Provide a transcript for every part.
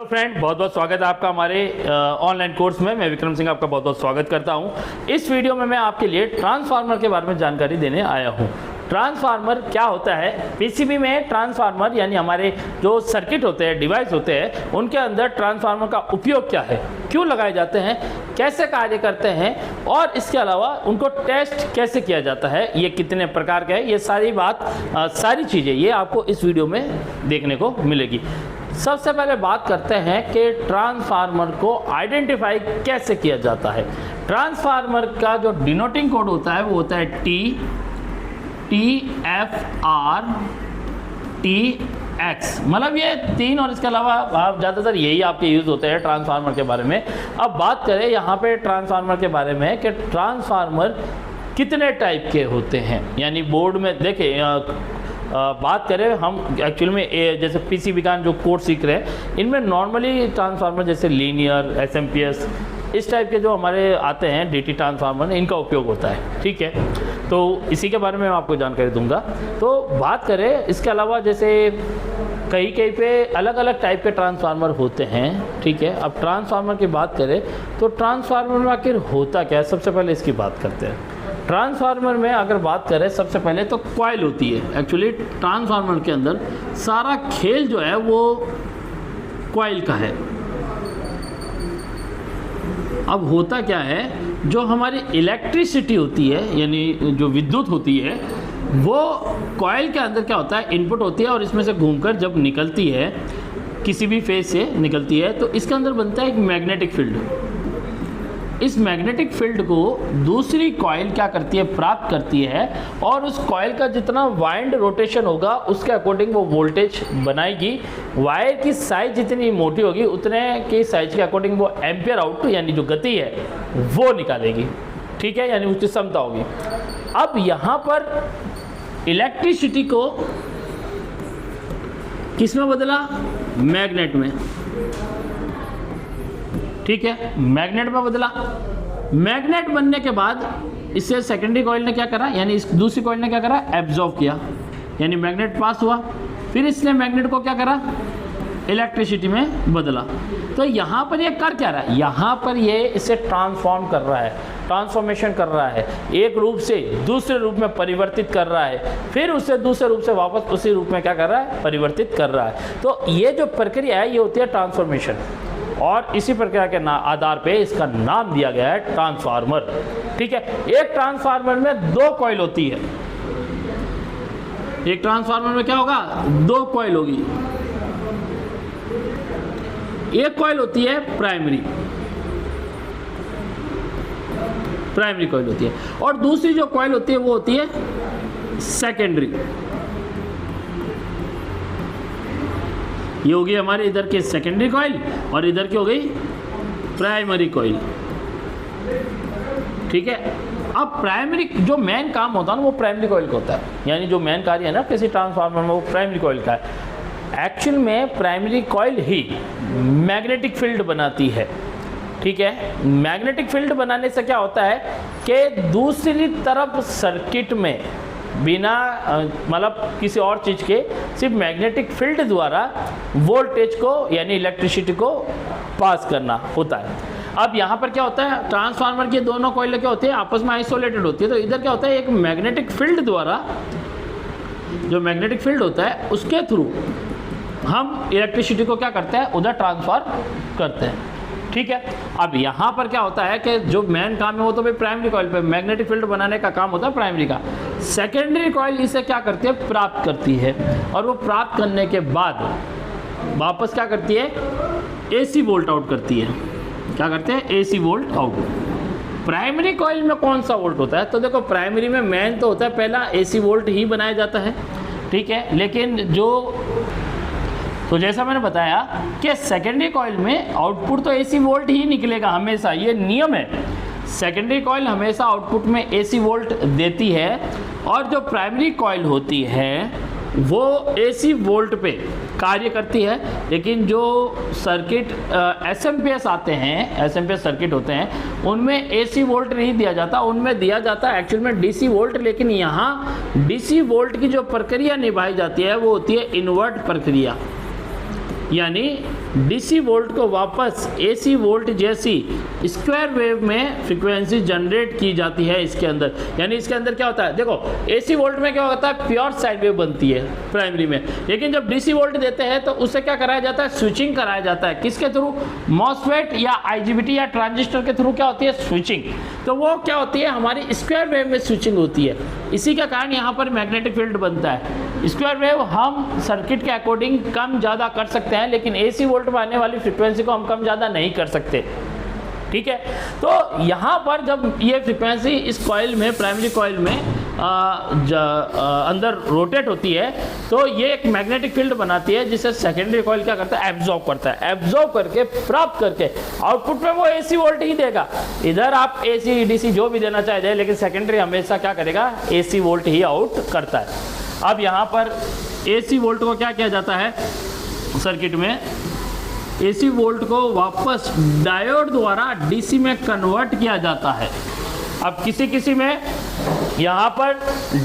Friend, बहुत बहुत स्वागत है आपका हमारे ऑनलाइन कोर्स में। मैं विक्रम सिंह आपका बहुत बहुत स्वागत करता हूं। इस वीडियो में मैं आपके लिए ट्रांसफार्मर के बारे में जानकारी देने आया हूं। ट्रांसफार्मर क्या होता है? पीसीबी में ट्रांसफार्मर यानी हमारे जो सर्किट होते हैं, डिवाइस होते हैं, उनके अंदर ट्रांसफार्मर का उपयोग क्या है, क्यों लगाए जाते हैं, कैसे कार्य करते हैं और इसके अलावा उनको टेस्ट कैसे किया जाता है, ये कितने प्रकार के हैं, ये सारी चीज़ें ये आपको इस वीडियो में देखने को मिलेगी। सबसे पहले बात करते हैं कि ट्रांसफार्मर को आइडेंटिफाई कैसे किया जाता है। ट्रांसफार्मर का जो डिनोटिंग कोड होता है वो होता है TFR TX, मतलब ये तीन, और इसके अलावा आप ज़्यादातर यही आपके यूज़ होते हैं ट्रांसफार्मर के बारे में। अब बात करें यहाँ पे ट्रांसफार्मर के बारे में कि ट्रांसफार्मर कितने टाइप के होते हैं, यानी बोर्ड में देखें बात करें हम एक्चुअल में जैसे पीसीबी का जो कोर्स सीख रहे हैं, इनमें नॉर्मली ट्रांसफार्मर जैसे लीनियर, एसएमपीएस, इस टाइप के जो हमारे आते हैं डीटी ट्रांसफार्मर, इनका उपयोग होता है। ठीक है, तो इसी के बारे में मैं आपको जानकारी दूंगा। तो बात करें इसके अलावा जैसे कहीं पे अलग अलग टाइप के ट्रांसफार्मर होते हैं। ठीक है, अब ट्रांसफार्मर की बात करें तो ट्रांसफार्मर में आखिर होता क्या है, सबसे पहले इसकी बात करते हैं। ट्रांसफार्मर में अगर बात करें सबसे पहले तो कॉइल होती है। एक्चुअली ट्रांसफार्मर के अंदर सारा खेल जो है वो कॉइल का है। अब होता क्या है, जो हमारी इलेक्ट्रिसिटी होती है यानी जो विद्युत होती है वो कॉइल के अंदर क्या होता है, इनपुट होती है और इसमें से घूमकर जब निकलती है, किसी भी फेज से निकलती है, तो इसके अंदर बनता है एक मैग्नेटिक फील्ड। इस मैग्नेटिक फील्ड को दूसरी कॉइल क्या करती है, प्राप्त करती है, और उस कॉइल का जितना वाइंड रोटेशन होगा उसके अकॉर्डिंग वो वोल्टेज बनाएगी। वायर की साइज जितनी मोटी होगी उतने की साइज के अकॉर्डिंग वो एम्पियर आउट यानी जो गति है वो निकालेगी। ठीक है, यानी उसकी क्षमता होगी। अब यहाँ पर इलेक्ट्रिसिटी को किस में बदला, मैग्नेट में। ठीक है, मैग्नेट में बदला। मैग्नेट बनने के बाद इससे सेकेंडरी कॉइल ने क्या करा, यानी इस दूसरी कॉइल ने क्या करा, एब्जॉर्ब किया, यानी मैग्नेट पास हुआ। फिर इसने मैग्नेट को क्या करा, इलेक्ट्रिसिटी में बदला। तो यहाँ पर ये कर क्या रहा है, यहाँ पर ये इसे ट्रांसफॉर्म कर रहा है, ट्रांसफॉर्मेशन कर रहा है, एक रूप से दूसरे रूप में परिवर्तित कर रहा है, फिर उसे दूसरे रूप से वापस उसी रूप में क्या कर रहा है, परिवर्तित कर रहा है। तो ये जो प्रक्रिया है ये होती है ट्रांसफॉर्मेशन, और इसी प्रक्रिया के आधार पे इसका नाम दिया गया है ट्रांसफार्मर। ठीक है, एक ट्रांसफार्मर में दो कॉइल होती है। एक ट्रांसफार्मर में क्या होगा, दो कॉइल होगी। एक कॉइल होती है प्राइमरी कॉइल होती है, और दूसरी जो कॉइल होती है वो होती है सेकेंडरी। ये होगी हमारे इधर के सेकेंडरी कॉइल और इधर की हो गई प्राइमरी कॉइल। ठीक है, अब प्राइमरी जो मेन काम होता है ना वो प्राइमरी कॉइल का होता है, यानी जो मेन कार्य है ना किसी ट्रांसफार्मर में वो प्राइमरी कॉइल का है। एक्चुअल में प्राइमरी कॉइल ही मैग्नेटिक फील्ड बनाती है। ठीक है, मैग्नेटिक फील्ड बनाने से क्या होता है कि दूसरी तरफ सर्किट में बिना मतलब किसी और चीज़ के सिर्फ मैग्नेटिक फील्ड द्वारा वोल्टेज को यानी इलेक्ट्रिसिटी को पास करना होता है। अब यहाँ पर क्या होता है, ट्रांसफार्मर की दोनों कॉइल क्या होती है, आपस में आइसोलेटेड होती है। तो इधर क्या होता है, एक मैग्नेटिक फील्ड द्वारा, जो मैग्नेटिक फील्ड होता है उसके थ्रू हम इलेक्ट्रिसिटी को क्या करते हैं, उधर ट्रांसफर करते हैं। ठीक है, अब यहाँ पर क्या होता है कि जो मेन काम है वो तो भाई प्राइमरी कॉइल पे मैग्नेटिक फील्ड बनाने का काम होता है प्राइमरी का। सेकेंडरी कॉइल इसे क्या करती है, प्राप्त करती है, और वो प्राप्त करने के बाद वापस क्या करती है, एसी वोल्ट आउट करती है। क्या करते हैं, AC volt out. Primary coil में कौन सा वोल्ट होता है, तो देखो प्राइमरी में मेन तो होता है पहला एसी वोल्ट ही बनाया जाता है। ठीक है, लेकिन तो जैसा मैंने बताया कि सेकेंडरी कॉइल में आउटपुट तो एसी वोल्ट ही निकलेगा हमेशा, ये नियम है। सेकेंडरी कॉइल हमेशा आउटपुट में एसी वोल्ट देती है, और जो प्राइमरी कॉइल होती है वो एसी वोल्ट पे कार्य करती है। लेकिन जो सर्किट एसएमपीएस आते हैं, एसएमपीएस सर्किट होते हैं, उनमें एसी वोल्ट नहीं दिया जाता, उनमें दिया जाता है एक्चुअल में डीसी वोल्ट। लेकिन यहाँ डीसी वोल्ट की जो प्रक्रिया निभाई जाती है वो होती है इन्वर्ट प्रक्रिया, यानी डीसी वोल्ट को वापस एसी वोल्ट जैसी स्क्वायर वेव में फ्रीक्वेंसी जनरेट की जाती है इसके अंदर। यानी इसके अंदर क्या होता है, देखो एसी वोल्ट में क्या होता है, प्योर साइन वेव बनती है प्राइमरी में, लेकिन जब डीसी वोल्ट देते हैं तो उससे क्या कराया जाता है, स्विचिंग कराया जाता है। किसके थ्रू, मॉसफेट या आईजीबीटी या ट्रांजिस्टर के थ्रू क्या होती है, स्विचिंग। तो वो क्या होती है, हमारी स्क्वायर वेव में स्विचिंग होती है। इसी का कारण यहाँ पर मैग्नेटिक फील्ड बनता है। स्क्वायर वेव हम सर्किट के अकॉर्डिंग कम ज़्यादा कर सकते हैं, लेकिन एसी वोल्ट में आने वाली फ्रीक्वेंसी को हम कम ज़्यादा नहीं कर सकते। ठीक है, तो यहाँ पर जब ये फ्रीक्वेंसी इस कॉइल में, प्राइमरी कॉइल में अंदर रोटेट होती है तो ये एक मैग्नेटिक फील्ड बनाती है, जिसे सेकेंडरी कॉइल क्या करता है, एब्जॉर्ब करता है। एब्जॉर्ब करके, प्राप्त करके आउटपुट में वो एसी वोल्ट ही देगा। इधर आप एसी डीसी जो भी देना चाहे जाए, लेकिन सेकेंडरी हमेशा क्या करेगा, एसी वोल्ट ही आउट करता है। अब यहाँ पर एसी वोल्ट को क्या किया जाता है सर्किट में, एसी वोल्ट को वापस डायोड द्वारा डीसी में कन्वर्ट किया जाता है। अब किसी में यहाँ पर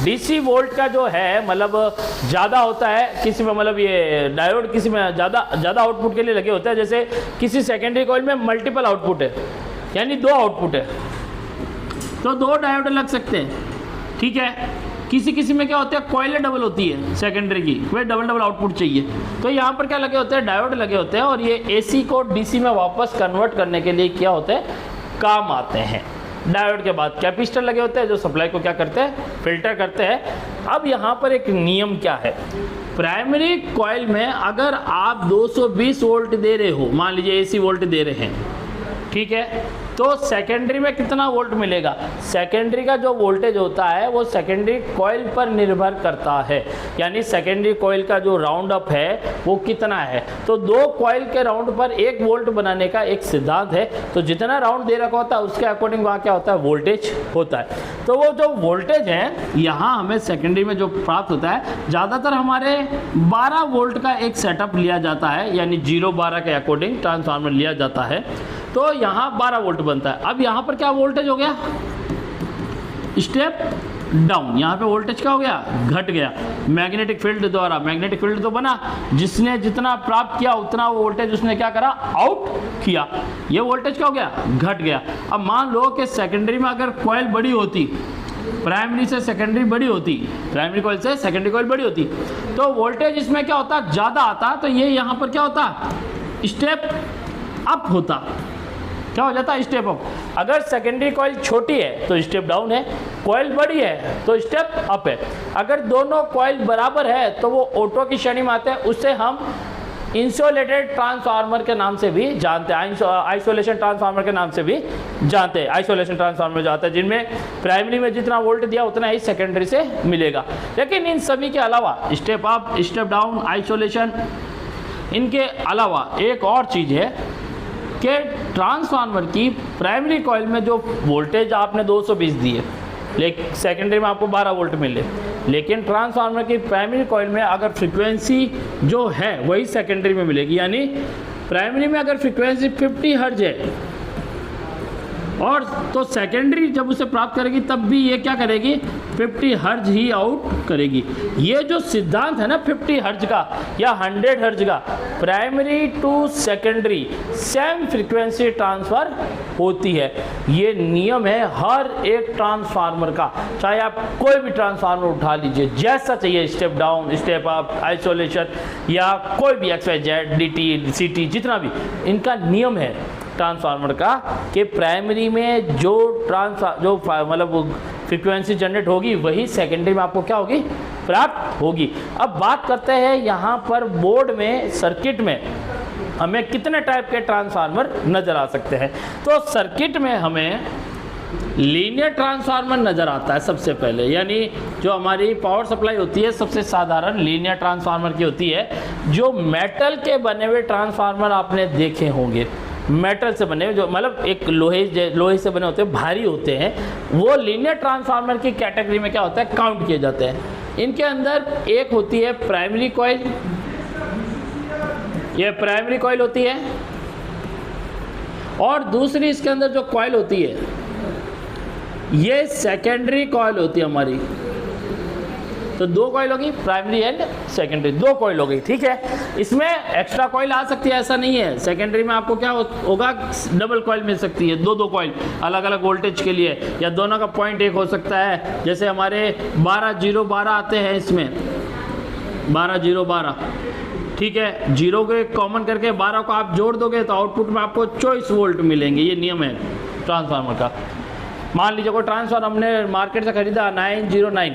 डीसी वोल्ट का जो है मतलब ज़्यादा होता है, किसी में मतलब ये डायोड किसी में ज़्यादा आउटपुट के लिए लगे होते हैं। जैसे किसी सेकेंडरी कॉइल में मल्टीपल आउटपुट है, यानी 2 आउटपुट है, तो 2 डायोड लग सकते हैं। ठीक है, किसी में क्या होता है, कॉइलें डबल होती है सेकेंडरी की, वे डबल आउटपुट चाहिए। तो यहाँ पर क्या लगे होते हैं, डायोड लगे होते हैं, और ये एसी को डीसी में वापस कन्वर्ट करने के लिए क्या होते हैं, काम आते हैं। डायोड के बाद कैपेसिटर लगे होते हैं जो सप्लाई को क्या करते हैं, फिल्टर करते हैं। अब यहाँ पर एक नियम क्या है, प्राइमरी कॉइल में अगर आप 220 वोल्ट दे रहे हो, मान लीजिए एसी वोल्ट दे रहे हैं, ठीक है, तो सेकेंडरी में कितना वोल्ट मिलेगा, सेकेंडरी का जो वोल्टेज होता है वो सेकेंडरी कॉइल पर निर्भर करता है। यानी सेकेंडरी कॉइल का जो राउंड अप है वो कितना है, तो 2 कॉइल के राउंड पर 1 वोल्ट बनाने का एक सिद्धांत है। तो जितना राउंड दे रखा होता है उसके अकॉर्डिंग वहाँ क्या होता है, वोल्टेज होता है। तो वो जो वोल्टेज है यहाँ हमें सेकेंडरी में जो प्राप्त होता है, ज़्यादातर हमारे 12 वोल्ट का एक सेटअप लिया जाता है, यानी 0-12 के अकॉर्डिंग ट्रांसफार्मर लिया जाता है, तो यहाँ 12 वोल्ट बनता है। अब यहाँ पर क्या वोल्टेज हो गया, स्टेप डाउन, यहाँ पे वोल्टेज क्या हो गया, घट गया मैग्नेटिक फील्ड द्वारा। मैग्नेटिक फील्ड तो बना, जिसने जितना प्राप्त किया उतना वो वोल्टेज उसने क्या करा, आउट किया। ये वोल्टेज क्या हो गया, घट गया। अब मान लो कि सेकेंडरी में अगर कॉइल बड़ी होती, प्राइमरी से सेकेंडरी बड़ी होती, प्राइमरी कॉइल से सेकेंडरी कॉइल बड़ी होती, तो वोल्टेज इसमें क्या होता, ज़्यादा आता, तो ये यहाँ पर क्या होता, स्टेप अप होता। क्या हो जाता है, स्टेप अप। अगर सेकेंडरी कॉइल छोटी है तो स्टेप डाउन है, कॉइल बड़ी है तो स्टेप अप है। अगर दोनों कॉइल बराबर है तो वो ऑटो की श्रेणी में आते हैं, उससे हम इंसुलेटेड ट्रांसफार्मर के नाम से भी जानते हैं, आइसोलेशन ट्रांसफार्मर के नाम से भी जानते हैं। आइसोलेशन ट्रांसफार्मर जो आता है जिनमें प्राइमरी में जितना वोल्ट दिया उतना ही सेकेंडरी से मिलेगा। लेकिन इन सभी के अलावा step up, step down, isolation, इनके अलावा एक और चीज़ है कि ट्रांसफार्मर की प्राइमरी कॉइल में जो वोल्टेज आपने 220 दी है, लेकिन सेकेंडरी में आपको 12 वोल्ट मिले, लेकिन ट्रांसफार्मर की प्राइमरी कॉइल में अगर फ्रीक्वेंसी जो है वही सेकेंडरी में मिलेगी। यानी प्राइमरी में अगर फ्रीक्वेंसी 50 हर्ट्ज है और तो सेकेंडरी जब उसे प्राप्त करेगी तब भी ये क्या करेगी, 50 हर्ट्ज ही आउट करेगी। ये जो सिद्धांत है ना 50 हर्ट्ज का या 100 हर्ट्ज का, primary to secondary same frequency transfer होती है। ये नियम है हर एक ट्रांसफार्मर का, चाहे आप कोई भी ट्रांसफार्मर उठा लीजिए, जैसा चाहिए, step down, step up, isolation या कोई भी XYZ, DT, CT, जितना भी, इनका नियम है ट्रांसफार्मर का कि प्राइमरी में जो मतलब फ्रीक्वेंसी जनरेट होगी वही सेकेंडरी में आपको क्या होगी, प्राप्त होगी। अब बात करते हैं यहाँ पर बोर्ड में, सर्किट में हमें कितने टाइप के ट्रांसफार्मर नज़र आ सकते हैं। तो सर्किट में हमें लीनियर ट्रांसफार्मर नज़र आता है सबसे पहले, यानी जो हमारी पावर सप्लाई होती है सबसे साधारण लीनियर ट्रांसफार्मर की होती है। जो मेटल के बने हुए ट्रांसफार्मर आपने देखे होंगे, मेटल से बने, जो मतलब एक लोहे से बने होते हैं, भारी होते हैं, वो लीनियर ट्रांसफार्मर की कैटेगरी में क्या होता है, काउंट किए जाते हैं। इनके अंदर एक होती है प्राइमरी कॉइल, ये प्राइमरी कॉइल होती है, और दूसरी इसके अंदर जो कॉइल होती है ये सेकेंडरी कॉइल होती है हमारी। तो 2 कॉइल होगी, प्राइमरी एंड सेकेंडरी 2 कॉइल हो गई, ठीक है। इसमें एक्स्ट्रा कॉइल आ सकती है, ऐसा नहीं है। सेकेंडरी में आपको क्या होगा, डबल कॉइल मिल सकती है, 2 कॉइल अलग अलग वोल्टेज के लिए, या दोनों का पॉइंट एक हो सकता है। जैसे हमारे 12-0-12 आते हैं, इसमें 12-0-12, ठीक है। 0 को एक कॉमन करके 12 को आप जोड़ दोगे तो आउटपुट में आपको 24 वोल्ट मिलेंगे। ये नियम है ट्रांसफार्मर का। मान लीजिए कोई ट्रांसफार्मर हमने मार्केट से खरीदा 909,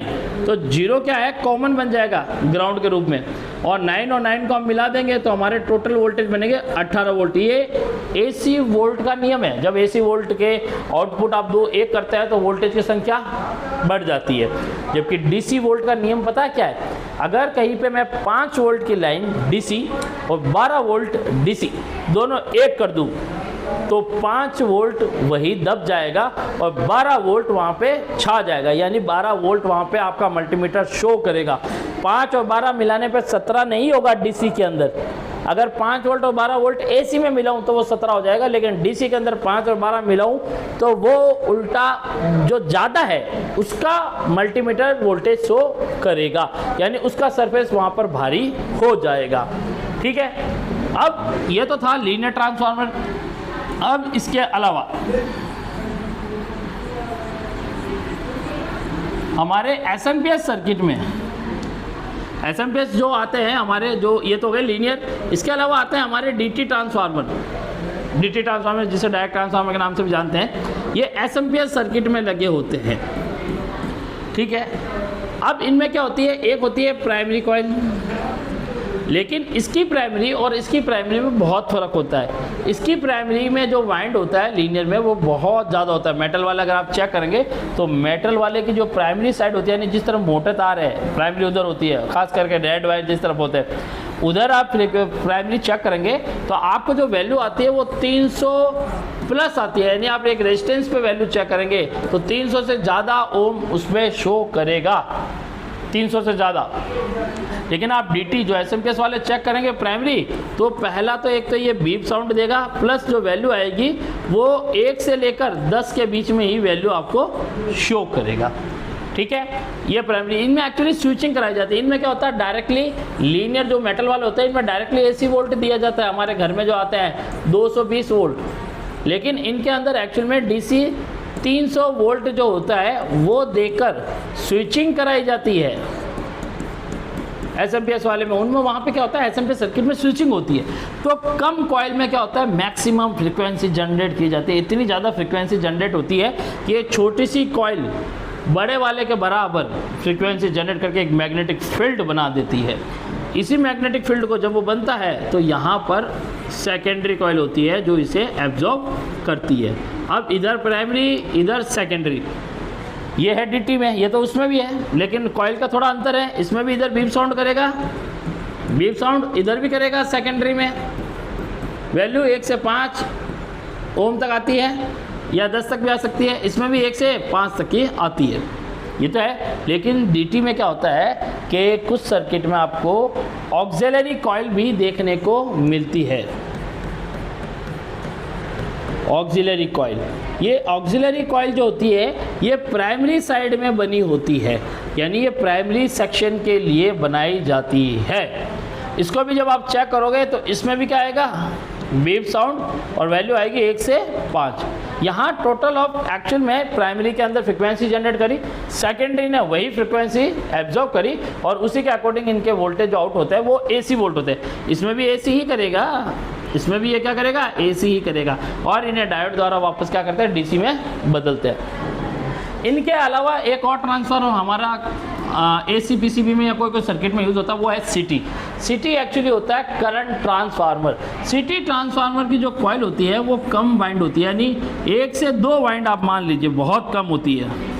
तो 0 क्या है, कॉमन बन जाएगा ग्राउंड के रूप में, और 9 और 9 को हम मिला देंगे तो हमारे टोटल वोल्टेज बनेंगे 18 वोल्ट। ये AC वोल्ट का नियम है। जब AC वोल्ट के आउटपुट आप 1 करते हैं तो वोल्टेज की संख्या बढ़ जाती है। जबकि DC वोल्ट का नियम पता है क्या है, अगर कहीं पे मैं 5 वोल्ट की लाइन DC और 12 वोल्ट DC दोनों एक कर दूं तो 5 वोल्ट वही दब जाएगा और 12 वोल्ट वहाँ पे छा जाएगा, यानी 12 वोल्ट वहाँ पे आपका मल्टीमीटर शो करेगा। 5 और 12 मिलाने पे 17 नहीं होगा DC के अंदर। अगर 5 वोल्ट और 12 वोल्ट AC में मिलाऊं तो वो 17 हो जाएगा, लेकिन DC के अंदर 5 और 12 मिलाऊं तो वो उल्टा जो ज़्यादा है उसका मल्टीमीटर वोल्टेज शो करेगा, यानी उसका सरफेस वहाँ पर भारी हो जाएगा, ठीक है। अब ये तो था लीनियर ट्रांसफार्मर। अब इसके अलावा हमारे SMPS सर्किट में SMPS जो आते हैं हमारे, जो ये तो गए लीनियर, इसके अलावा आते हैं हमारे DT ट्रांसफार्मर। DT ट्रांसफार्मर जिसे डायरेक्ट ट्रांसफार्मर के नाम से भी जानते हैं, ये SMPS सर्किट में लगे होते हैं, ठीक है। अब इनमें क्या होती है, एक होती है प्राइमरी कॉइल, लेकिन इसकी प्राइमरी और इसकी प्राइमरी में बहुत फ़र्क होता है। इसकी प्राइमरी में जो वाइंड होता है लीनियर में वो बहुत ज़्यादा होता है। मेटल वाला अगर आप चेक करेंगे तो मेटल वाले की जो प्राइमरी साइड होती है, यानी जिस तरफ मोटे तार है प्राइमरी उधर होती है, खास करके रेड वायर जिस तरफ होते हैं उधर आप प्राइमरी चेक करेंगे तो आपको जो वैल्यू आती है वो 300 प्लस आती है। यानी आप एक रेजिस्टेंस पे वैल्यू चेक करेंगे तो 300 से ज़्यादा ओम उसमें शो करेगा, 300 से ज़्यादा। लेकिन आप DT जो SMPS वाले चेक करेंगे प्राइमरी, तो पहला तो एक तो ये बीप साउंड देगा, प्लस जो वैल्यू आएगी वो 1 से लेकर 10 के बीच में ही वैल्यू आपको शो करेगा, ठीक है। ये प्राइमरी, इनमें एक्चुअली स्विचिंग कराई जाती है। इनमें क्या होता है, डायरेक्टली लीनियर जो मेटल वाले होते हैं इनमें डायरेक्टली AC वोल्ट दिया जाता है। हमारे घर में जो आते हैं 220 वोल्ट, लेकिन इनके अंदर एक्चुअल में DC 300 वोल्ट जो होता है वो देकर स्विचिंग कराई जाती है SMPS वाले में। उनमें वहाँ पे क्या होता है, SMPS सर्किट में स्विचिंग होती है, तो कम कॉइल में क्या होता है, मैक्सिमम फ्रीक्वेंसी जनरेट की जाती है। इतनी ज़्यादा फ्रीक्वेंसी जनरेट होती है कि ये छोटी सी कॉइल बड़े वाले के बराबर फ्रीक्वेंसी जनरेट करके एक मैग्नेटिक फील्ड बना देती है। इसी मैग्नेटिक फील्ड को जब वो बनता है तो यहाँ पर सेकेंडरी कॉइल होती है जो इसे एब्जॉर्ब करती है। अब इधर प्राइमरी इधर सेकेंडरी, ये है DT में, ये तो उसमें भी है, लेकिन कॉइल का थोड़ा अंतर है। इसमें भी इधर बीप साउंड करेगा, बीप साउंड इधर भी करेगा। सेकेंडरी में वैल्यू 1 से 5 ओम तक आती है या 10 तक भी आ सकती है, इसमें भी 1 से 5 तक की आती है, ये तो है। लेकिन DT में क्या होता है कि कुछ सर्किट में आपको ऑक्सिलरी कॉइल भी देखने को मिलती है। ऑक्सिलरी कॉइल, ये ऑक्सिलरी कॉइल जो होती है ये प्राइमरी साइड में बनी होती है, यानी ये प्राइमरी सेक्शन के लिए बनाई जाती है। इसको भी जब आप चेक करोगे तो इसमें भी क्या आएगा, बीप साउंड, और वैल्यू आएगी 1 से 5। यहाँ टोटल ऑफ एक्चुअल में प्राइमरी के अंदर फ्रीक्वेंसी जनरेट करी, सेकेंडरी ने वही फ्रीक्वेंसी एब्जॉर्ब करी और उसी के अकॉर्डिंग इनके वोल्टेज जो आउट होता है वो AC वोल्ट होते हैं। इसमें भी AC ही करेगा, इसमें भी ये क्या करेगा, AC ही करेगा, और इन्हें डायोड द्वारा वापस क्या करते हैं, DC में बदलते हैं। इनके अलावा एक और ट्रांसफार्मर हमारा AC PCB में या कोई सर्किट में यूज़ होता है, वो है CT। CT एक्चुअली होता है करंट ट्रांसफार्मर। CT ट्रांसफार्मर की जो कॉइल होती है वो कम वाइंड होती है, यानी 1 से 2 वाइंड आप मान लीजिए, बहुत कम होती है।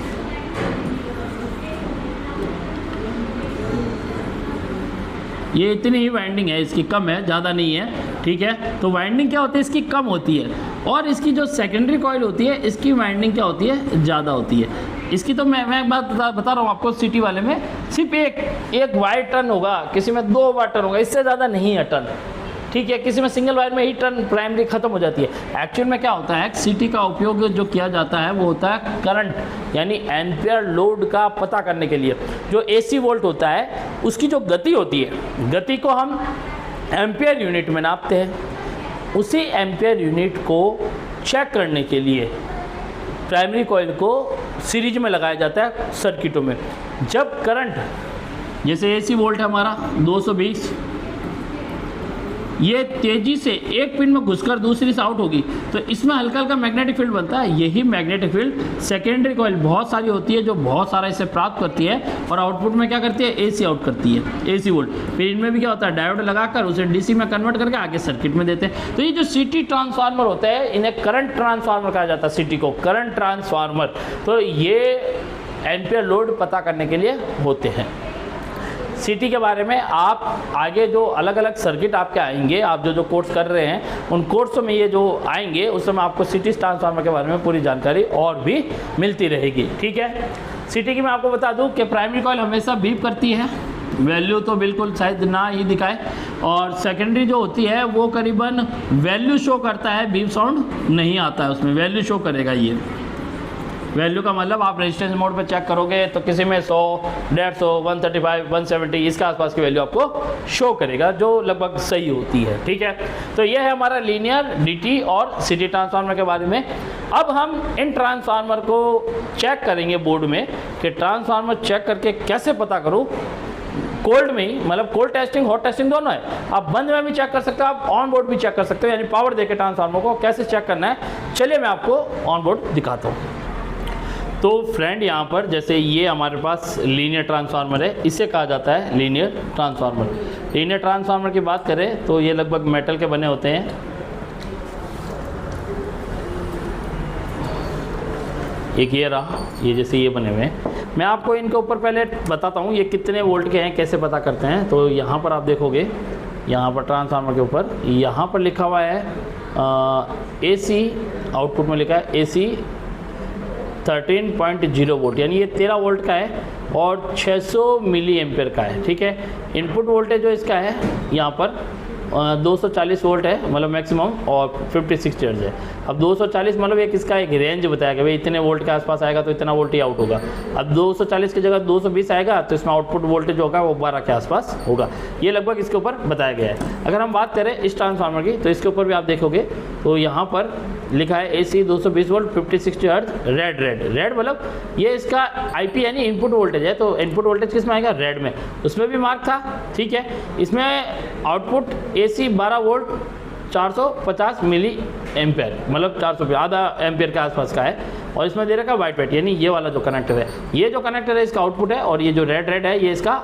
ये इतनी ही वाइंडिंग है इसकी, कम है, ज़्यादा नहीं है, ठीक है। तो वाइंडिंग क्या होती है इसकी, कम होती है। और इसकी जो सेकेंडरी कॉइल होती है इसकी वाइंडिंग क्या होती है, ज़्यादा होती है। इसकी तो मैं एक बात बता रहा हूँ आपको, CT वाले में सिर्फ एक वायर टर्न होगा, किसी में 2 वायर टर्न होगा, इससे ज़्यादा नहीं है टर्न, ठीक है, किसी में सिंगल वायर में ही टर्न प्राइमरी खत्म हो जाती है। एक्चुअल में क्या होता है, सीटी का उपयोग जो किया जाता है वो होता है करंट यानी एम्पियर लोड का पता करने के लिए। जो एसी वोल्ट होता है उसकी जो गति होती है, गति को हम एम्पियर यूनिट में नापते हैं। उसी एम्पियर यूनिट को चेक करने के लिए प्राइमरी कॉइल को सीरीज में लगाया जाता है सर्किटों में। जब करंट, जैसे एसी वोल्ट है हमारा 220, ये तेजी से एक पिन में घुसकर दूसरी से आउट होगी तो इसमें हल्का हल्का मैग्नेटिक फील्ड बनता है। यही मैग्नेटिक फील्ड सेकेंडरी कॉइल बहुत सारी होती है जो बहुत सारा इसे प्राप्त करती है और आउटपुट में क्या करती है, एसी आउट करती है, एसी वोल्ट। फिर इनमें भी क्या होता है, डायोड लगाकर उसे डीसी में कन्वर्ट करके आगे सर्किट में देते हैं। तो ये जो सीटी ट्रांसफार्मर होता है इन्हें करंट ट्रांसफार्मर कहा जाता है, सीटी को करंट ट्रांसफार्मर। तो ये एम्पियर लोड पता करने के लिए होते हैं। सीटी के बारे में आप आगे जो अलग अलग सर्किट आपके आएंगे, आप जो कोर्स कर रहे हैं उन कोर्सों में ये जो आएंगे उस समय आपको सीटी ट्रांसफार्मर के बारे में पूरी जानकारी और भी मिलती रहेगी। ठीक है, सीटी की मैं आपको बता दूं कि प्राइमरी कॉइल हमेशा बीप करती है, वैल्यू तो बिल्कुल शायद ना ही दिखाए, और सेकेंडरी जो होती है वो करीबन वैल्यू शो करता है, बीप साउंड नहीं आता है उसमें, वैल्यू शो करेगा। ये वैल्यू का मतलब आप रेजिस्टेंस मोड पे चेक करोगे तो किसी में 100, 150, 135, 170 इसके आसपास की वैल्यू आपको शो करेगा जो लगभग सही होती है। ठीक है, तो ये है हमारा लीनियर, डीटी और सीटी ट्रांसफार्मर के बारे में। अब हम इन ट्रांसफार्मर को चेक करेंगे बोर्ड में कि ट्रांसफार्मर चेक करके कैसे पता करूँ। कोल्ड में ही, मतलब कोल्ड टेस्टिंग हॉट टेस्टिंग दोनों है, आप बंद में भी चेक कर सकते हो, आप ऑन बोर्ड भी चेक कर सकते हो, यानी पावर देके ट्रांसफार्मर को कैसे चेक करना है। चलिए मैं आपको ऑन बोर्ड दिखाता हूँ। तो फ्रेंड यहाँ पर जैसे ये हमारे पास लीनियर ट्रांसफार्मर है, इसे कहा जाता है लीनियर ट्रांसफार्मर। लीनियर ट्रांसफार्मर की बात करें तो ये लगभग मेटल के बने होते हैं। एक ये रहा, ये जैसे ये बने हुए हैं। मैं आपको इनके ऊपर पहले बताता हूँ ये कितने वोल्ट के हैं, कैसे पता करते हैं। तो यहाँ पर आप देखोगे, यहाँ पर ट्रांसफार्मर के ऊपर यहाँ पर लिखा हुआ है AC, आउटपुट में लिखा है AC 13.0 वोल्ट, यानी ये 13 वोल्ट का है और 600 मिली एम्पियर का है। ठीक है, इनपुट वोल्टेज जो इसका है यहाँ पर 240 वोल्ट है, मतलब मैक्सिमम, और 56 हर्ट्ज है। अब 240 मतलब एक इसका एक रेंज बताया कि भाई इतने वोल्ट के आसपास आएगा तो इतना वोल्ट ही आउट होगा। अब 240 की जगह 220 आएगा तो इसमें आउटपुट वोल्टेज होगा वो 12 के आसपास होगा। ये लगभग इसके ऊपर बताया गया है। अगर हम बात करें इस ट्रांसफार्मर की तो इसके ऊपर भी आप देखोगे तो यहाँ पर लिखा है AC 220 वोल्ट 50-60 हर्ट्ज, रेड मतलब ये इसका IP यानी इनपुट वोल्टेज है। तो इनपुट वोल्टेज किस में आएगा, रेड में, उसमें भी मार्क था। ठीक है, इसमें output AC 12 volt 450 milli ampere, मतलब 400 आधा एम्पेयर के आसपास का है, और इसमें दे रखा है वाइट, यानी ये वाला जो कनेक्टर है, ये जो कनेक्टर है इसका आउटपुट है, और ये जो रेड है ये इसका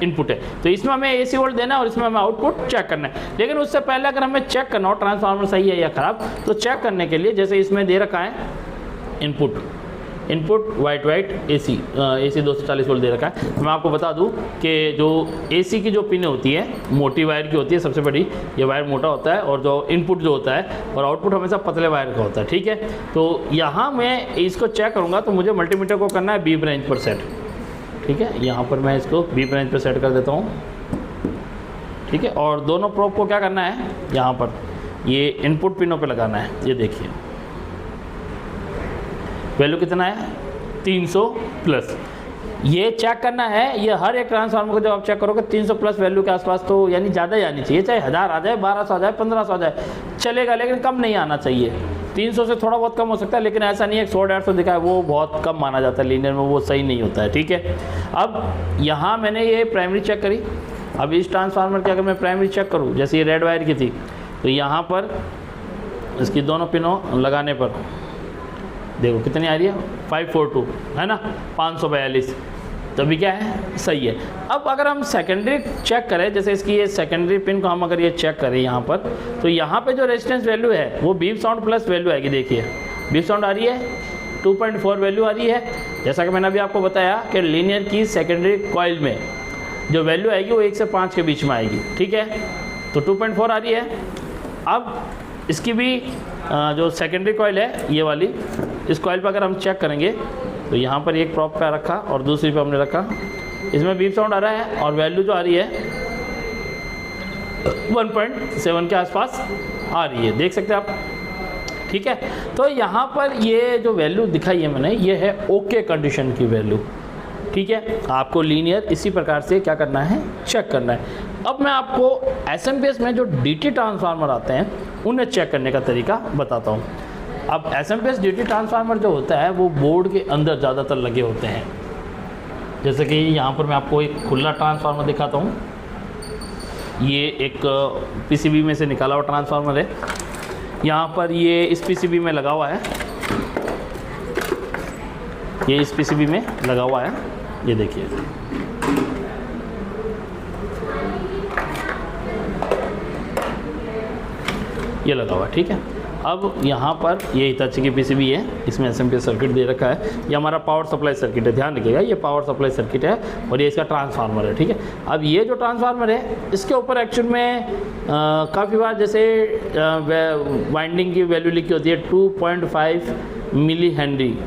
इनपुट है। तो इसमें हमें AC वोल्ट देना है और इसमें हमें आउटपुट चेक करना है। लेकिन उससे पहले अगर हमें चेक करना हो ट्रांसफार्मर सही है या खराब, तो चेक करने के लिए जैसे इसमें दे रखा है इनपुट वाइट AC 240 वोल्ट दे रखा है। मैं आपको बता दूं कि जो AC की जो पिन होती है मोटी वायर की होती है, सबसे बड़ी ये वायर मोटा होता है, और जो इनपुट जो होता है और आउटपुट हमेशा पतले वायर का होता है। ठीक है, तो यहाँ मैं इसको चेक करूँगा तो मुझे मल्टीमीटर को करना है B ब्रांच पर सेट। ठीक है, यहाँ पर मैं इसको B ब्रांच पर सेट कर देता हूँ। ठीक है, और दोनों प्रोब को क्या करना है, यहाँ पर ये इनपुट पिनों पे लगाना है। ये देखिए वैल्यू कितना है, 300 प्लस। ये चेक करना है, ये हर एक ट्रांसफार्मर को जब आप चेक करोगे 300 प्लस वैल्यू के आसपास, तो यानी ज़्यादा ही आनी चाहिए, चाहे 1000 आ जाए, 1200 आ जाए, 1500 आ जाए चलेगा, लेकिन कम नहीं आना चाहिए। 300 से थोड़ा बहुत कम हो सकता है, लेकिन ऐसा नहीं है 100-150 दिखा है वो बहुत कम माना जाता है लीनियर में, वो सही नहीं होता है। ठीक है, अब यहाँ मैंने ये प्राइमरी चेक करी। अब इस ट्रांसफार्मर की अगर मैं प्राइमरी चेक करूँ, जैसे ये रेड वायर की थी, तो यहाँ पर इसकी दोनों पिनों लगाने पर देखो कितनी आ रही है, 542 है ना, 542, तभी क्या है, सही है। अब अगर हम सेकेंडरी चेक करें, जैसे इसकी ये सेकेंडरी पिन को हम अगर ये चेक करें यहाँ पर, तो यहाँ पे जो रेजिस्टेंस वैल्यू है वो बीप साउंड प्लस वैल्यू आएगी। देखिए बीप साउंड आ रही है, 2.4 वैल्यू आ रही है। जैसा कि मैंने अभी आपको बताया कि लीनियर की सेकेंडरी कॉइल में जो वैल्यू आएगी वो 1 से 5 के बीच में आएगी। ठीक है, तो 2.4 आ रही है। अब इसकी भी जो सेकेंडरी कॉइल है ये वाली, इस कॉइल पर अगर हम चेक करेंगे तो यहाँ पर एक प्रॉप का रखा और दूसरी पे हमने रखा, इसमें बीप साउंड आ रहा है और वैल्यू जो आ रही है 1.7 के आसपास आ रही है, देख सकते हैं आप। ठीक है, तो यहाँ पर ये जो वैल्यू दिखाई है मैंने, ये है ओके कंडीशन की वैल्यू। ठीक है, आपको लीनियर इसी प्रकार से क्या करना है, चेक करना है। अब मैं आपको एसएमपीएस में जो डीटी ट्रांसफार्मर आते हैं उन्हें चेक करने का तरीका बताता हूँ। अब एसएमपीएस डीटी ट्रांसफार्मर जो होता है वो बोर्ड के अंदर ज़्यादातर लगे होते हैं। जैसे कि यहाँ पर मैं आपको एक खुला ट्रांसफार्मर दिखाता हूँ। ये एक पीसीबी में से निकाला हुआ ट्रांसफार्मर है। यहाँ पर ये इस पीसीबी में लगा हुआ है, ये इस पीसीबी में लगा हुआ है, ये देखिए। ये लगा हुआ है, ठीक है। अब यहाँ पर ये हिताची की पीसीबी है, इसमें एसएमपीएस सर्किट दे रखा है। ये हमारा पावर सप्लाई सर्किट है, ध्यान रखिएगा, ये पावर सप्लाई सर्किट है और ये इसका ट्रांसफार्मर है। ठीक है, अब ये जो ट्रांसफार्मर है इसके ऊपर एक्चुअल में काफ़ी बार जैसे वाइंडिंग की वैल्यू लिखी होती है 2.5 मिली हेनरी।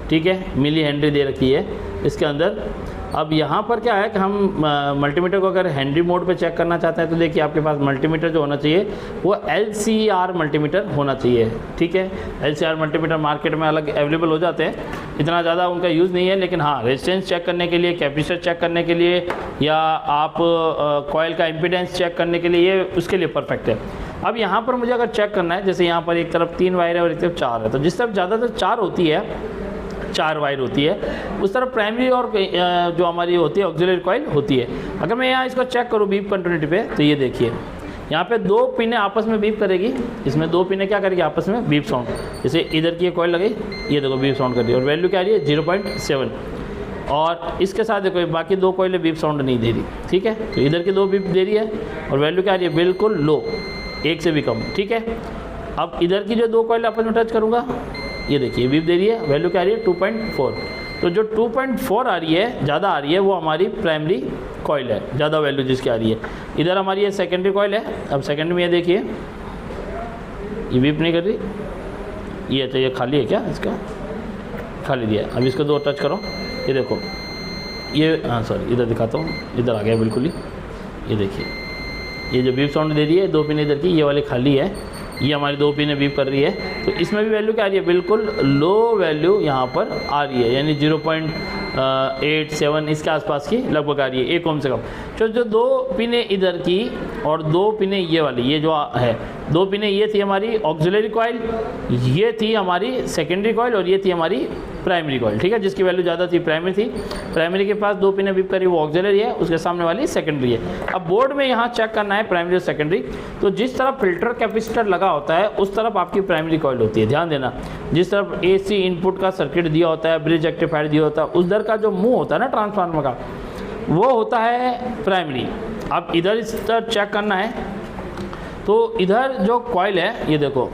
ठीक है, मिली हेनरी दे रखी है इसके अंदर। अब यहाँ पर क्या है कि हम मल्टीमीटर को अगर हेनरी मोड पे चेक करना चाहते हैं तो देखिए आपके पास मल्टीमीटर जो होना चाहिए वो LCR मल्टीमीटर होना चाहिए। ठीक है, LCR मल्टीमीटर मार्केट में अलग अवेलेबल हो जाते हैं, इतना ज़्यादा उनका यूज़ नहीं है, लेकिन हाँ रेजिस्टेंस चेक करने के लिए, कैपेसिटर चेक करने के लिए, या आप कॉइल का इम्पीडेंस चेक करने के लिए, ये उसके लिए परफेक्ट है। अब यहाँ पर मुझे अगर चेक करना है, जैसे यहाँ पर एक तरफ 3 वायर है और एक तरफ 4 है, तो जिस तरफ ज़्यादातर 4 होती है, 4 वायर होती है, उस तरफ प्राइमरी और जो हमारी होती है ऑक्सिलरी कॉइल होती है। अगर मैं यहाँ इसको चेक करूँ बीप कंटिन्यूटी पे, तो ये देखिए यहाँ पे 2 पिनें आपस में बीप करेगी। इसमें 2 पिनें क्या करेगी आपस में, बीप साउंड। जैसे इधर की कॉइल लगी, ये देखो बीप साउंड कर रही है और वैल्यू क्या आ रही है 0.7, और इसके साथ देखो बाकी 2 कॉइलें बीप साउंड नहीं दे रही। ठीक है, तो इधर की 2 बीप दे रही है और वैल्यू क्या आ रही है, बिल्कुल लो, 1 से भी कम। ठीक है, अब इधर की जो 2 कॉइल आपस में टच करूँगा, ये देखिए बीप दे रही है, वैल्यू क्या आ रही है 2.4। तो जो 2.4 आ रही है, ज़्यादा आ रही है, वो हमारी प्राइमरी कॉइल है, ज़्यादा वैल्यू जिसकी आ रही है। इधर हमारी ये सेकेंडरी कॉइल है। अब सेकेंडरी में ये देखिए ये बीप नहीं कर रही, ये तो ये खाली है, क्या इसका खाली दिया। अब इसको 2 टच करो, ये देखो ये, हाँ सॉरी इधर दिखाता हूँ, इधर आ गया बिल्कुल ही। ये देखिए ये जो बीप साउंड दे रही है, 2 पिन इधर की, ये वाली खाली है, ये हमारी 2 पिनें बीप कर रही है। तो इसमें भी वैल्यू क्या आ रही है, बिल्कुल लो वैल्यू यहाँ पर आ रही है, यानी 0.87 इसके आसपास की लगभग आ रही है, 1 ओम से कम। तो जो 2 पिनें इधर की और 2 पिनें ये वाली, ये जो है 2 पिनें, ये थी हमारी ऑक्सिलरी कॉइल, ये थी हमारी सेकेंडरी कॉइल और ये थी हमारी प्राइमरी कॉइल। ठीक है, जिसकी वैल्यू ज़्यादा थी प्राइमरी थी। प्राइमरी के पास 2 पिनें बीप करी, वो ऑक्सिलरी है, उसके सामने वाली सेकेंडरी है। अब बोर्ड में यहाँ चेक करना है प्राइमरी और सेकेंडरी, तो जिस तरफ फिल्टर कैपेसिटर लगा होता है उस तरफ आपकी प्राइमरी कॉइल होती है। ध्यान देना, जिस तरफ AC इनपुट का सर्किट दिया होता है, ब्रिज रेक्टिफायर दिया होता है, उधर का जो मुंह होता है ना ट्रांसफार्मर का, वो होता है प्राइमरी। अब इधर इस तरफ चेक करना है, तो इधर जो कॉइल है, ये देखो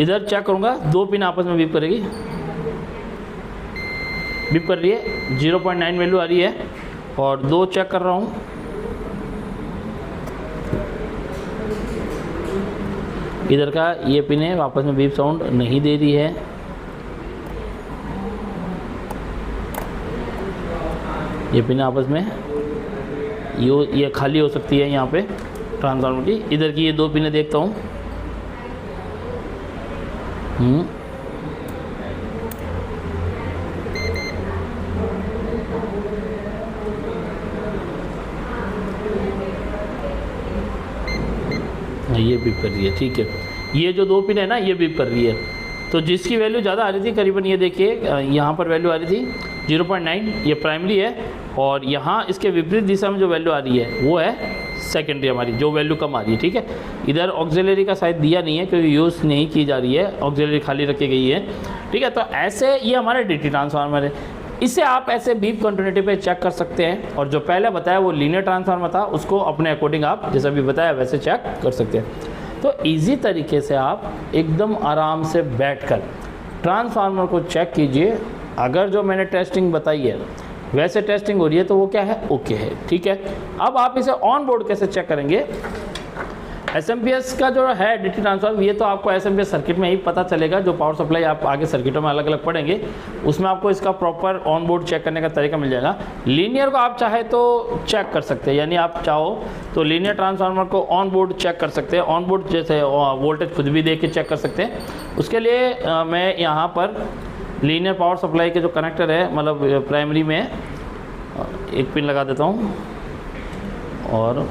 इधर चेक करूँगा, 2 पिन आपस में बीप करेगी, बीप कर रही है, 0.9 वैल्यू आ रही है, और 2 चेक कर रहा हूँ, इधर का ये पिन है, वापस में बीप साउंड नहीं दे रही है। ये पिन आपस में ये खाली हो सकती है यहाँ पे ट्रांसफार्मर की। इधर की ये 2 पिनें देखता हूँ, ये बीप कर रही है। ठीक है, ये जो 2 पिन है ना, ये बीप कर रही है। तो जिसकी वैल्यू ज़्यादा आ रही थी, करीबन ये देखिए यहाँ पर वैल्यू आ रही थी 0.9, ये प्राइमरी है, और यहाँ इसके विपरीत दिशा में जो वैल्यू आ रही है वो है सेकेंडरी हमारी, जो वैल्यू कम आ रही है। ठीक है, इधर ऑक्सिलरी का शायद दिया नहीं है क्योंकि यूज़ नहीं की जा रही है, ऑक्सिलरी खाली रखी गई है। ठीक है, तो ऐसे ये हमारे डीटी ट्रांसफार्मर है। इसे आप ऐसे बीप कंटिन्यूटी पे चेक कर सकते हैं, और जो पहले बताया वो लीनियर ट्रांसफार्मर था, उसको अपने अकॉर्डिंग आप जैसा भी बताया वैसे चेक कर सकते हैं। तो इजी तरीके से आप एकदम आराम से बैठकर ट्रांसफार्मर को चेक कीजिए। अगर जो मैंने टेस्टिंग बताई है वैसे टेस्टिंग हो रही है तो वो क्या है, ओके है। ठीक है, अब आप इसे ऑन बोर्ड कैसे चेक करेंगे, SMPS का जो है डीसी ट्रांसफार्मर, ये तो आपको SMPS सर्किट में ही पता चलेगा। जो पावर सप्लाई आप आगे सर्किटों में अलग अलग पढ़ेंगे उसमें आपको इसका प्रॉपर ऑन बोर्ड चेक करने का तरीका मिल जाएगा। लीनियर को आप चाहे तो चेक कर सकते हैं, यानी आप चाहो तो लीनियर ट्रांसफार्मर को ऑन बोर्ड चेक कर सकते हैं। ऑन बोर्ड जैसे वोल्टेज खुद भी देख के चेक कर सकते हैं। उसके लिए मैं यहाँ पर लीनियर पावर सप्लाई के जो कनेक्टर है, मतलब प्राइमरी में एक पिन लगा देता हूँ और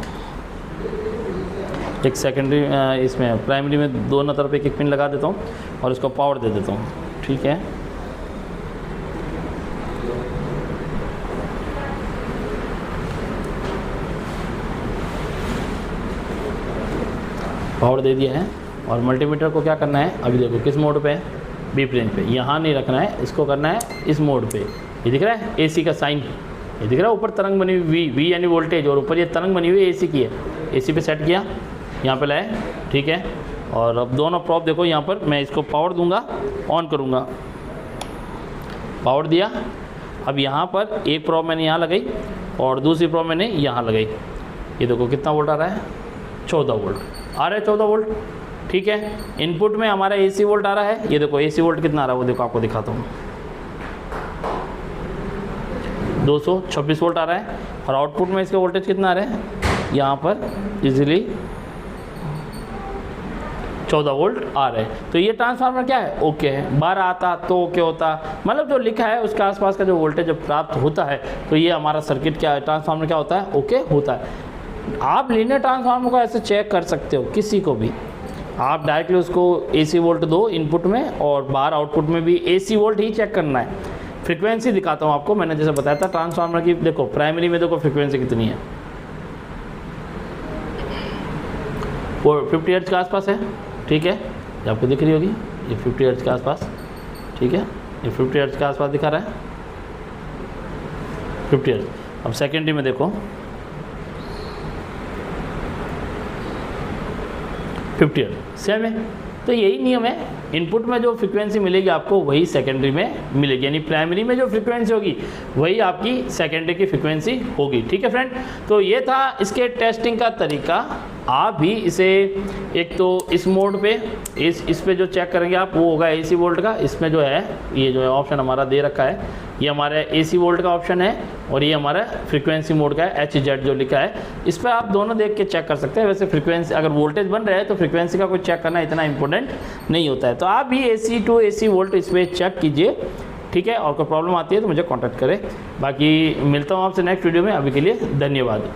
एक सेकेंडरी इसमें प्राइमरी में दोनों तरफ एक एक पिन लगा देता हूँ और इसको पावर दे देता हूँ। ठीक है, पावर दे दिया है। और मल्टीमीटर को क्या करना है, अभी देखो किस मोड पे है, बीप रेंज पे। यहाँ नहीं रखना है, इसको करना है इस मोड पे। ये दिख रहा है AC का साइन, ये दिख रहा है ऊपर तरंग बनी हुई V यानी वोल्टेज, और ऊपर ये तरंग बनी हुई AC की है। AC पे सेट किया, यहाँ पे लाए। ठीक है, और अब दोनों प्रॉप देखो यहाँ पर मैं इसको पावर दूंगा, ऑन करूँगा, पावर दिया। अब यहाँ पर एक प्रॉप मैंने यहाँ लगाई और दूसरी प्रॉप मैंने यहाँ लगाई। ये देखो कितना वोल्ट आ रहा है, 14 वोल्ट आ रहा है, 14 वोल्ट। ठीक है, इनपुट में हमारा AC वोल्ट आ रहा है। ये देखो AC वोल्ट कितना आ रहा है वो देखो, आपको दिखाता हूँ, 226 वोल्ट आ रहा है। और आउटपुट में इसका वोल्टेज कितना आ रहा है, यहाँ पर इजीली 14 वोल्ट आ रहे हैं। तो ये ट्रांसफार्मर क्या है, ओके है। 12 आता तो ओके होता, मतलब जो लिखा है उसके आसपास का जो वोल्टेज जब प्राप्त होता है तो ये हमारा सर्किट क्या है, ट्रांसफार्मर क्या होता है, ओके होता है। आप लीनियर ट्रांसफार्मर को ऐसे चेक कर सकते हो, किसी को भी आप डायरेक्टली उसको AC वोल्ट दो इनपुट में और बाहर आउटपुट में भी AC वोल्ट ही चेक करना है। फ्रीक्वेंसी दिखाता हूँ आपको, मैंने जैसे बताया था ट्रांसफार्मर की। देखो प्राइमरी में देखो फ्रीक्वेंसी कितनी है, 50 हर्ट्ज के आसपास है। ठीक है, ये आपको दिख रही होगी, ये 50 हर्ट्ज के आसपास। ठीक है, ये 50 हर्ट्ज के आसपास दिखा रहा है, 50 हर्ट्ज। अब सेकेंडरी में देखो 50 हर्ट्ज, सेम है। तो यही नियम है, इनपुट में जो फ्रीक्वेंसी मिलेगी आपको वही सेकेंडरी में मिलेगी, यानी प्राइमरी में जो फ्रीक्वेंसी होगी वही आपकी सेकेंडरी की फ्रीक्वेंसी होगी। ठीक है फ्रेंड, तो ये था इसके टेस्टिंग का तरीका। आप भी इसे एक तो इस मोड पे इस पे जो चेक करेंगे आप वो होगा AC वोल्ट का। इसमें जो है ये जो है ऑप्शन हमारा दे रखा है, ये हमारा AC वोल्ट का ऑप्शन है और ये हमारा फ्रीक्वेंसी मोड का है, HZ जो लिखा है। इस पर आप दोनों देख के चेक कर सकते हैं। वैसे फ्रीक्वेंसी अगर वोल्टेज बन रहा है तो फ्रीक्वेंसी का कोई चेक करना इतना इंपॉर्टेंट नहीं होता है। तो आप भी AC टू AC वोल्ट इस पर चेक कीजिए। ठीक है, और कोई प्रॉब्लम आती है तो मुझे कॉन्टैक्ट करें। बाकी मिलता हूँ आपसे नेक्स्ट वीडियो में, अभी के लिए धन्यवाद।